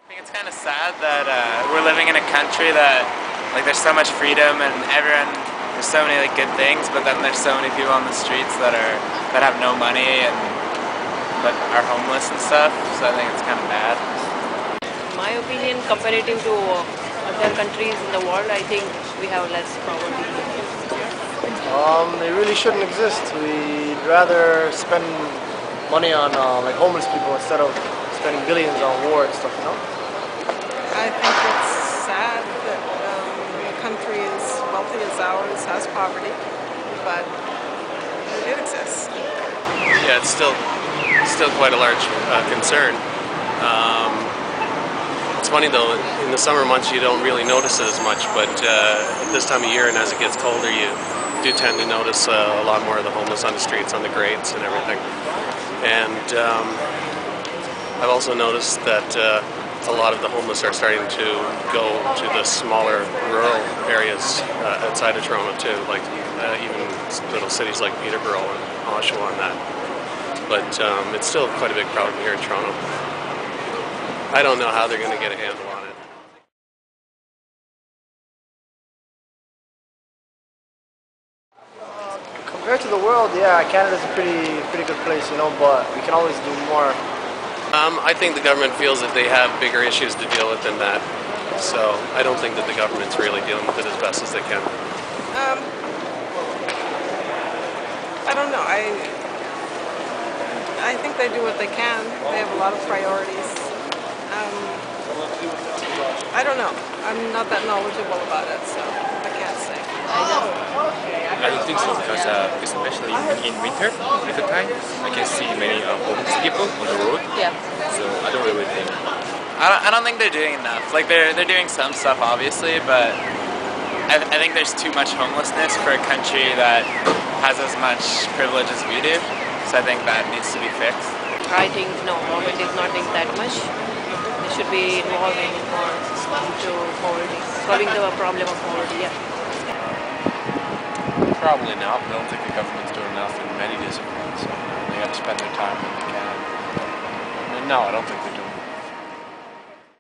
I think it's kind of sad that we're living in a country that, like, there's so much freedom and there's so many good things, but then there's so many people on the streets that have no money and that are homeless and stuff. So I think it's kind of bad. In my opinion, comparative to other countries in the world, I think we have less poverty. It really shouldn't exist. We'd rather spend money on like homeless people instead of spending billions on war and stuff, you know? I think it's sad that a country as wealthy as ours has poverty, but it exists. Yeah, it's still quite a large concern. It's funny though, in the summer months you don't really notice it as much, but this time of year and as it gets colder you do tend to notice a lot more of the homeless on the streets, on the grades and everything. And I've also noticed that a lot of the homeless are starting to go to the smaller rural areas outside of Toronto too, like even little cities like Peterborough and Oshawa and that. But it's still quite a big problem here in Toronto. I don't know how they're going to get a handle on it. Compared to the world, yeah, Canada's a pretty good place, you know, but we can always do more. I think the government feels that they have bigger issues to deal with than that. So I don't think that the government's really dealing with it as best as they can. I don't know. I think they do what they can. They have a lot of priorities. I don't know. I'm not that knowledgeable about it, so I can't say. I don't think so because especially in winter time, I can see many homeless people on the road. Yeah. So I don't really think. I don't think they're doing enough. Like they're doing some stuff obviously, but I think there's too much homelessness for a country that has as much privilege as we do. So I think that needs to be fixed. I think no, government is not doing that much. They should be involving more into poverty, solving the problem of poverty. Yeah. Probably not, but I don't think the government's doing enough in many disciplines. So they got to spend their time when they can. No, I don't think they're doing